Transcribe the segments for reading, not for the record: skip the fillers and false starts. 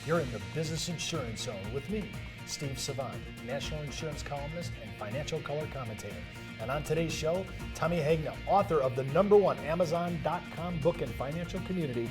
You're in the Business Insurance Zone with me, Steve Savant, national insurance columnist and financial color commentator. And on today's show, Tommy Hegna, author of the #1 Amazon.com book and financial community,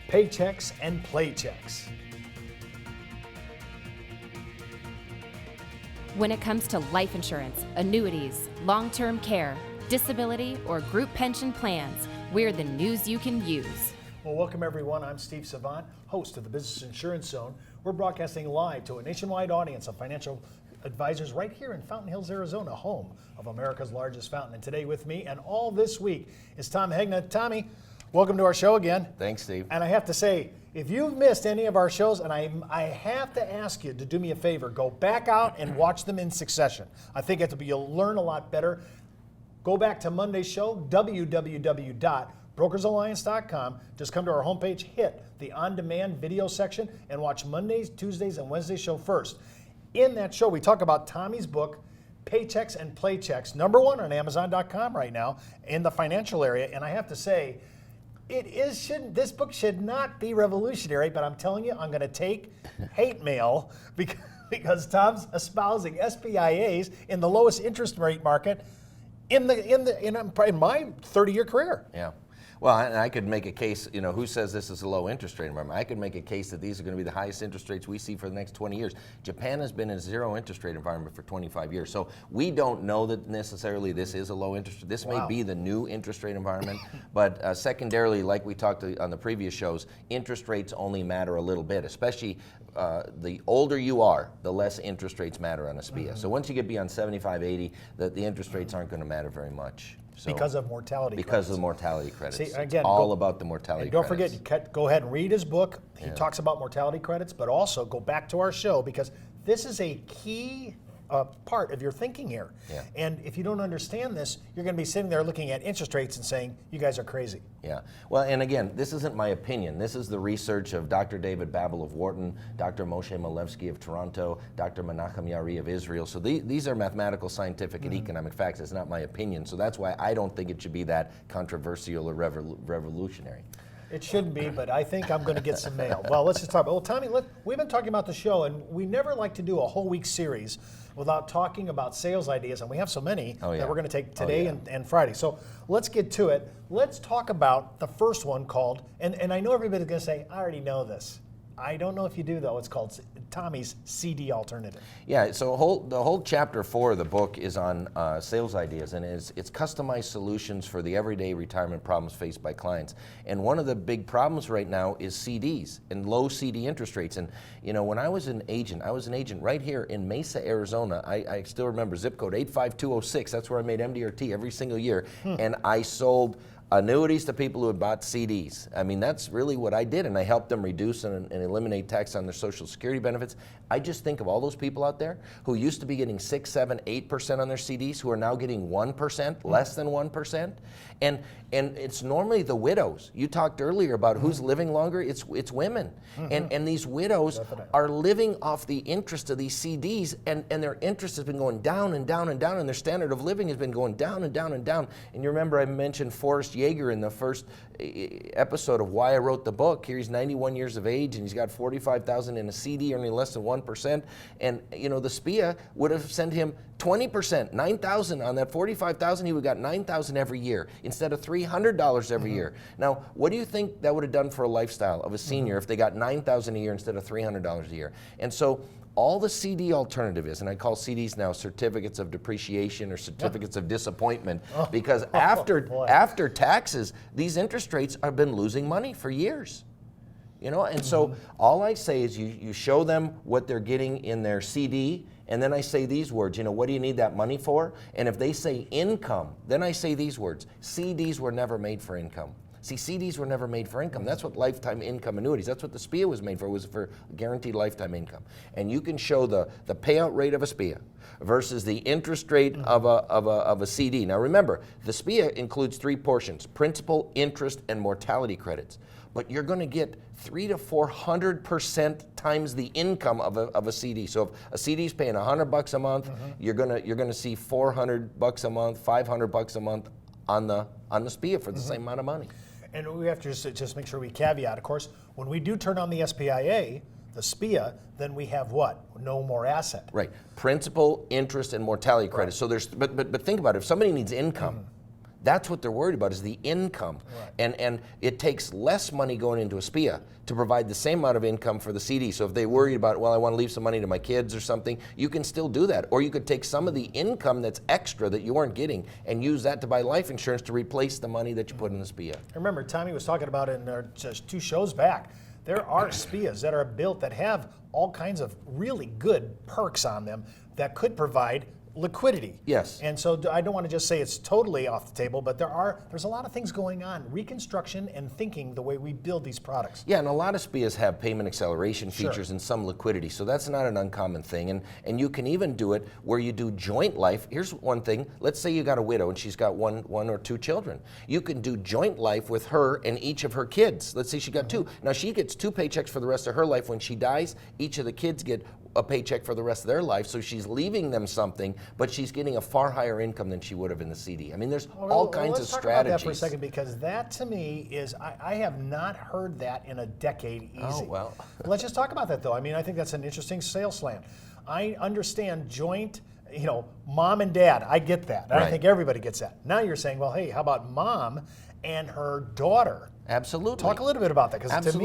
Paychecks and Play Checks. When it comes to life insurance, annuities, long-term care, disability, or group pension plans, we're the news you can use. Well, welcome everyone. I'm Steve Savant, host of the Business Insurance Zone. We're broadcasting live to a nationwide audience of financial advisors right here in Fountain Hills, Arizona, home of America's largest fountain. And today with me and all this week is Tom Hegna. Tommy, welcome to our show again. Thanks, Steve. And I have to say, if you've missed any of our shows, and I have to ask you to do me a favor, go back out and watch them in succession. I think you'll learn a lot better. Go back to Monday's show, www.brokersalliance.com. Just come to our homepage, hit the on-demand video section, and watch Mondays, Tuesdays, and Wednesday's show first. In that show, we talk about Tommy's book, Paychecks and Play Checks, #1 on Amazon.com right now in the financial area. And I have to say, this book should not be revolutionary, but I'm telling you, I'm going to take hate mail because Tom's espousing SPIAs in the lowest interest rate market in my 30-year career. Yeah. Well, and I could make a case, who says this is a low interest rate environment? I could make a case that these are going to be the highest interest rates we see for the next 20 years. Japan has been in a zero interest rate environment for 25 years. So we don't know that necessarily this is a low interest rate. This may be the new interest rate environment, but secondarily, like we talked on the previous shows, interest rates only matter a little bit, especially the older you are, the less interest rates matter on a SPIA. So once you get beyond 75, 80, the interest rates aren't going to matter very much. So because of mortality credits. Because of the mortality credits. See, again, it's all about the mortality credits. Don't forget, go ahead and read his book. He talks about mortality credits, but also go back to our show because this is a key part of your thinking here. Yeah. And if you don't understand this, you're going to be sitting there looking at interest rates and saying, you guys are crazy. Yeah. Well, and again, this isn't my opinion. This is the research of Dr. David Babel of Wharton, Dr. Moshe Malevsky of Toronto, Dr. Menachem Yari of Israel. So these are mathematical, scientific, and economic facts. It's not my opinion. So that's why I don't think it should be that controversial or revolutionary. It shouldn't be, but I think I'm going to get some mail. Well, let's just talk about, Tommy, we've been talking about the show, and we never like to do a whole week series without talking about sales ideas, and we have so many that we're going to take today and Friday. So let's get to it. Let's talk about the first one called, and I know everybody's going to say, I already know this. I don't know if you do, though. It's called Tommy's CD alternative. Yeah, so the whole chapter 4 of the book is on sales ideas, and it's customized solutions for the everyday retirement problems faced by clients. And one of the big problems right now is CDs and low CD interest rates. And when I was an agent right here in Mesa, Arizona. I still remember zip code 85206. That's where I made MDRT every single year, and I sold annuities to people who had bought CDs. I mean, that's really what I did, and I helped them reduce and eliminate tax on their Social Security benefits. I just think of all those people out there who used to be getting 6, 7, 8% on their CDs, who are now getting 1%, less than 1%. And it's normally the widows. You talked earlier about who's living longer. It's women. And these widows are living off the interest of these CDs, and their interest has been going down and down and down, and their standard of living has been going down and down and down. And you remember I mentioned Forrest Yeager in the first episode of why I wrote the book. Here he's 91 years of age, and he's got $45,000 in a CD, earning less than 1%. And the SPIA would have sent him 20%, $9,000 on that $45,000. He would have got $9,000 every year instead of $300 every year. Now, what do you think that would have done for a lifestyle of a senior if they got $9,000 a year instead of $300 a year? And so all the CD alternative is, and I call CDs now certificates of depreciation or certificates of disappointment, because after taxes, these interest rates have been losing money for years. And so all I say is you show them what they're getting in their CD, and then I say these words, what do you need that money for? And if they say income, then I say these words: CDs were never made for income. See, CDs were never made for income. That's what lifetime income annuities, that's what the SPIA was made for, was for guaranteed lifetime income. And you can show the payout rate of a SPIA versus the interest rate of a CD. Now remember, the SPIA includes 3 portions: principal, interest, and mortality credits. But you're going to get 300 to 400% times the income of a CD. So if a CD is paying $100 a month, you're gonna see $400 a month, $500 a month on the SPIA for the same amount of money. And we have to just make sure we caveat, of course, when we do turn on the SPIA, the SPIA, then we have what? No more asset. Right. Principal, interest, and mortality credit. So there's, but think about it. If somebody needs income, that's what they're worried about, is the income. Right. And it takes less money going into a SPIA to provide the same amount of income for the CD. So if they worry about, well, I want to leave some money to my kids or something, you can still do that. Or you could take some of the income that's extra that you weren't getting and use that to buy life insurance to replace the money that you put in the SPIA. I remember Tommy was talking about it in just 2 shows back. There are SPIAs that are built that have all kinds of really good perks on them that could provide liquidity. Yes. And so I don't want to just say it's totally off the table, but there's a lot of things going on, reconstruction and thinking the way we build these products. Yeah, and a lot of SPIAs have payment acceleration features and some liquidity, so that's not an uncommon thing. And you can even do it where you do joint life. Here's one thing. Let's say you got a widow and she's got one or 2 children. You can do joint life with her and each of her kids. Let's say she got 2. Now she gets 2 paychecks for the rest of her life. When she dies, each of the kids get a paycheck for the rest of their life, so she's leaving them something, but she's getting a far higher income than she would have in the CD. I mean, there's all kinds of strategies. Let's talk about that for a second, because that to me is, I have not heard that in a decade easy. Oh, well. Let's just talk about that though. I mean, I think that's an interesting sales slant. I understand joint, mom and dad, I get that. Right. I think everybody gets that. Now you're saying, well, hey, how about mom and her daughter? Absolutely. Talk a little bit about that, because that to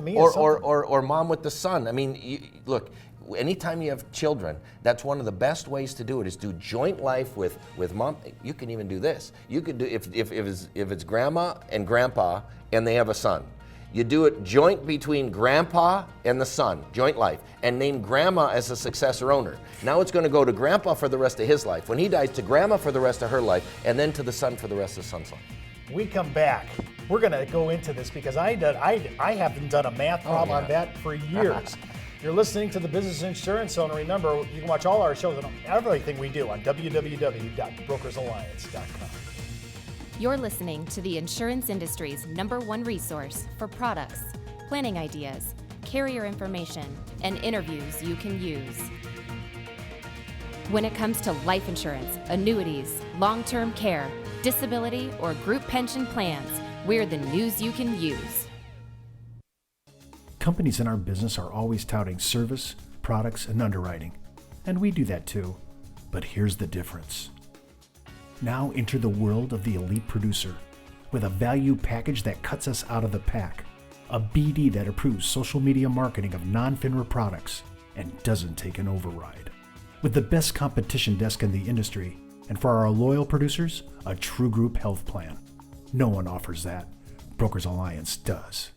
me or, is something. or mom with the son. I mean, look, anytime you have children, that's one of the best ways to do it, is do joint life with mom. You can even do this. You could do, if it's grandma and grandpa and they have a son, you do it joint between grandpa and the son, joint life, and name grandma as a successor owner. Now it's going to go to grandpa for the rest of his life. When he dies, to grandma for the rest of her life, and then to the son for the rest of the son's life. We come back. We're going to go into this because I haven't done a math problem on that for years. You're listening to the Business Insurance Zone. Remember, you can watch all our shows and everything we do on www.brokersalliance.com. You're listening to the insurance industry's #1 resource for products, planning ideas, carrier information, and interviews you can use. When it comes to life insurance, annuities, long-term care, disability, or group pension plans, we're the news you can use. Companies in our business are always touting service, products, and underwriting. And we do that too. But here's the difference. Now enter the world of the elite producer with a value package that cuts us out of the pack. A BD that approves social media marketing of non-FINRA products and doesn't take an override. With the best competition desk in the industry, and for our loyal producers, a true group health plan. No one offers that. Brokers Alliance does.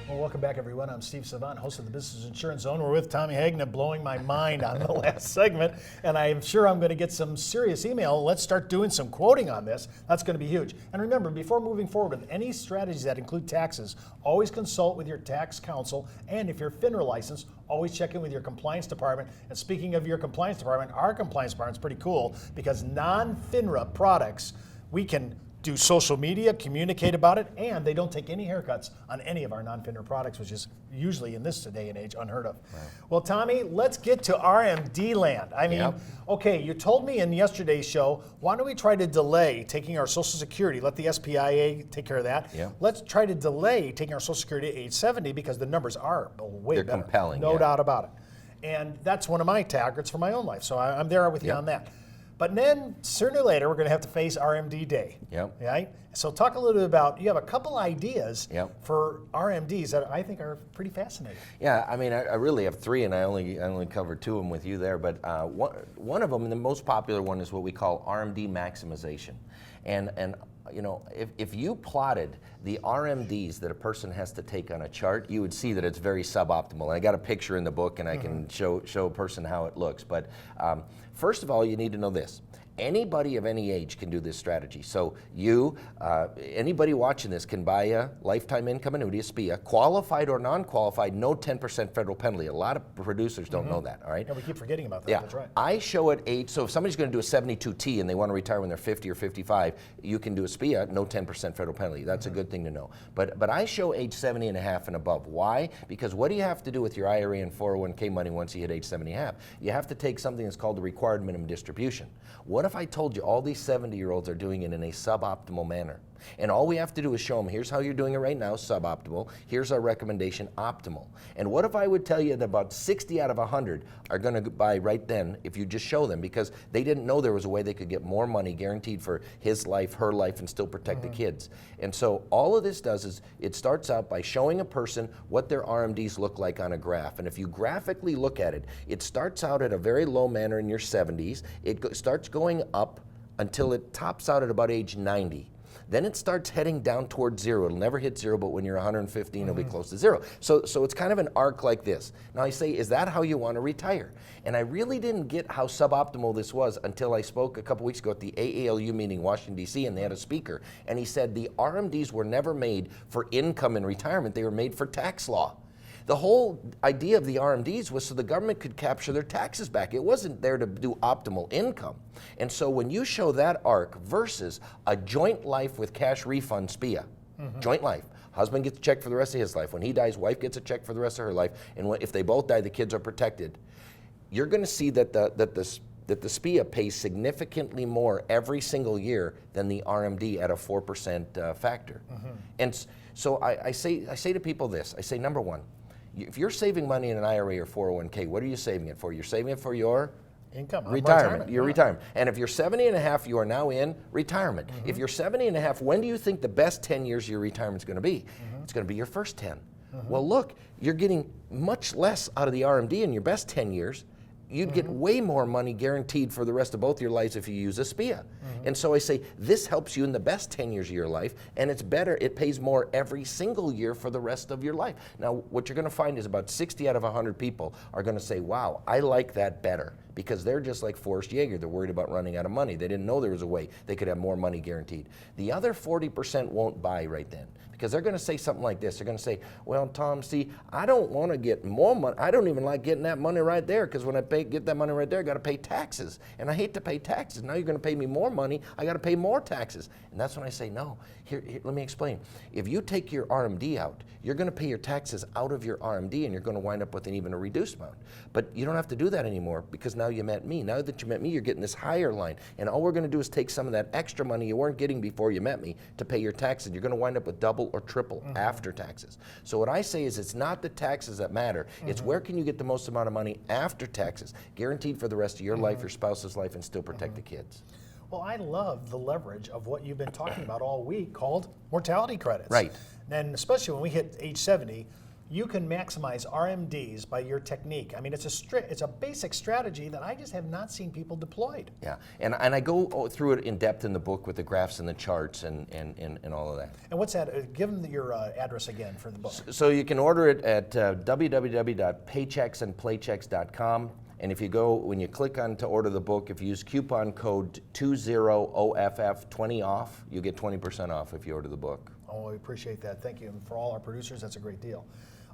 Welcome back, everyone. I'm Steve Savant, host of the Business Insurance Zone. We're with Tommy Hegna, blowing my mind on the last segment, and I'm sure I'm going to get some serious email. Let's start doing some quoting on this. That's going to be huge. And remember, before moving forward with any strategies that include taxes, always consult with your tax counsel, and if you're FINRA licensed, always check in with your compliance department. And speaking of your compliance department, our compliance department is pretty cool, because non-FINRA products, we can do social media, communicate about it, and they don't take any haircuts on any of our non-FINRA products, which is usually in this day and age unheard of. Wow. Well, Tommy, let's get to RMD land. I mean, okay, you told me in yesterday's show, why don't we try to delay taking our Social Security, let the SPIA take care of that. Yeah. Let's try to delay taking our Social Security at age 70 because the numbers are way better. They're compelling. No doubt about it. And that's one of my targets for my own life, so I'm there with you on that. But then, sooner or later, we're going to have to face RMD Day. Yep. Right? So talk a little bit about, you have a couple ideas for RMDs that I think are pretty fascinating. Yeah, I mean, I really have 3, and I only covered 2 of them with you there. But one of them, and the most popular one, is what we call RMD maximization. And if you plotted the RMDs that a person has to take on a chart, you would see that it's very suboptimal. And I got a picture in the book, and I can show a person how it looks. But first of all, you need to know this. Anybody of any age can do this strategy. So anybody watching this can buy a lifetime income annuity, a SPIA, qualified or non-qualified, no 10% federal penalty. A lot of producers don't know that, all right? Yeah, we keep forgetting about that, that's right. I show at age, so if somebody's gonna do a 72T and they wanna retire when they're 50 or 55, you can do a SPIA, no 10% federal penalty. That's a good thing to know. But I show age 70 and a half and above. Why? Because what do you have to do with your IRA and 401k money once you hit age 70 and a half? You have to take something that's called the required minimum distribution. What if if I told you all these 70-year-olds are doing it in a suboptimal manner? And all we have to do is show them, here's how you're doing it right now, suboptimal. Here's our recommendation, optimal. And what if I would tell you that about 60 out of 100 are going to buy right then if you just show them, because they didn't know there was a way they could get more money guaranteed for his life, her life, and still protect the kids. And so all of this does is it starts out by showing a person what their RMDs look like on a graph. And if you graphically look at it, it starts out at a very low manner in your 70s. It starts going up until it tops out at about age 90. Then it starts heading down towards zero. It'll never hit zero, but when you're 115, it'll be close to zero. So it's kind of an arc like this. Now I say, is that how you want to retire? And I really didn't get how suboptimal this was until I spoke a couple weeks ago at the AALU meeting in Washington, D.C., and they had a speaker. And he said the RMDs were never made for income in retirement. They were made for tax law. The whole idea of the RMDs was so the government could capture their taxes back. It wasn't there to do optimal income. And so when you show that arc versus a joint life with cash refund SPIA, joint life, husband gets a check for the rest of his life. When he dies, wife gets a check for the rest of her life. And if they both die, the kids are protected. You're going to see that the SPIA pays significantly more every single year than the RMD at a 4% factor. And so I say to people this, I say, number one, if you're saving money in an IRA or 401k, what are you saving it for? You're saving it for your income, retirement. Your retirement. And if you're 70 and a half, you are now in retirement. If you're 70 and a half, when do you think the best 10 years of your retirement is going to be? It's going to be your first 10. Well, look, you're getting much less out of the RMD in your best 10 years. You'd get way more money guaranteed for the rest of both your lives if you use a SPIA. And so I say, this helps you in the best 10 years of your life, and it's better, it pays more every single year for the rest of your life. Now, what you're gonna find is about 60 out of 100 people are gonna say, wow, I like that better, because they're just like Forrest Yeager. They're worried about running out of money. They didn't know there was a way they could have more money guaranteed. The other 40% won't buy right then, because they're going to say something like this. They're going to say, well, Tom, see, I don't want to get more money. I don't even like getting that money right there, because when I get that money right there, I got to pay taxes. And I hate to pay taxes. Now you're going to pay me more money. I got to pay more taxes. And that's when I say, no, here, let me explain. If you take your RMD out, you're going to pay your taxes out of your RMD, and you're going to wind up with an even a reduced amount. But you don't have to do that anymore, because now you met me. Now that you met me, you're getting this higher line. And all we're going to do is take some of that extra money you weren't getting before you met me to pay your taxes. You're going to wind up with double or triple after taxes. So what I say is, it's not the taxes that matter. It's where can you get the most amount of money after taxes, guaranteed for the rest of your life, your spouse's life, and still protect the kids. Well, I love the leverage of what you've been talking about all week, called mortality credits. Right. And especially when we hit age 70, you can maximize RMDs by your technique. I mean, it's a basic strategy that I just have not seen people deployed. Yeah, and I go through it in depth in the book with the graphs and the charts and all of that. And what's that? Give them your address again for the book. So you can order it at www.paychecksandplaychecks.com. And if you go, when you click on to order the book, if you use coupon code 20OFF, 20 off, you get 20% off if you order the book. Oh, we appreciate that. Thank you. And for all our producers, that's a great deal.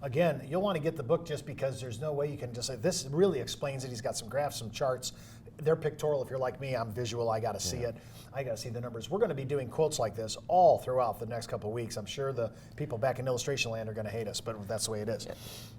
Again, you'll want to get the book just because there's no way you can just say, this really explains it. He's got some graphs, some charts. They're pictorial. If you're like me, I'm visual. I got to see it. I got to see the numbers. We're going to be doing quotes like this all throughout the next couple of weeks. I'm sure the people back in illustration land are going to hate us, but that's the way it is. Yeah.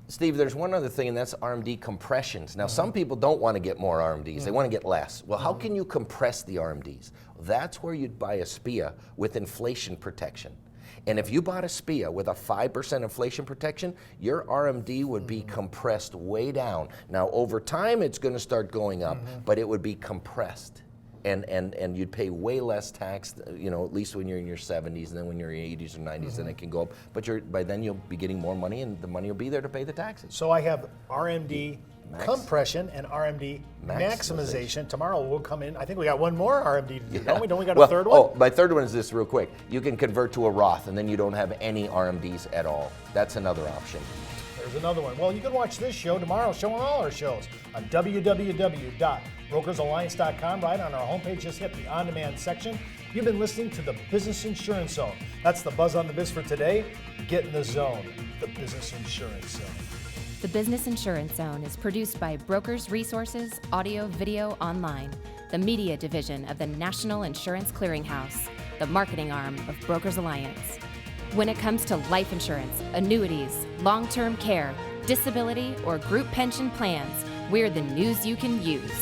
Steve, there's one other thing, and that's RMD compressions. Now, some people don't want to get more RMDs. They want to get less. Well, how can you compress the RMDs? That's where you'd buy a SPIA with inflation protection. And if you bought a SPIA with a 5% inflation protection, your RMD would be compressed way down. Now, over time, it's going to start going up, but it would be compressed. And you'd pay way less tax, you know, at least when you're in your 70s, and then when you're in your 80s or 90s, then it can go up. But by then you'll be getting more money, and the money will be there to pay the taxes. So I have RMD compression and RMD maximization. Tomorrow we'll come in. I think we got one more RMD to do, don't we? Don't we got a third one? Oh, my third one is this real quick. You can convert to a Roth, and then you don't have any RMDs at all. That's another option. There's another one. Well, you can watch this show, tomorrow's show, and all our shows on www.brokersalliance.com. Right on our homepage, just hit the on-demand section. You've been listening to the Business Insurance Zone. That's the buzz on the biz for today. Get in the zone, the Business Insurance Zone. The Business Insurance Zone is produced by Brokers Resources Audio Video Online, the media division of the National Insurance Clearinghouse, the marketing arm of Brokers Alliance. When it comes to life insurance, annuities, long-term care, disability, or group pension plans, we're the news you can use.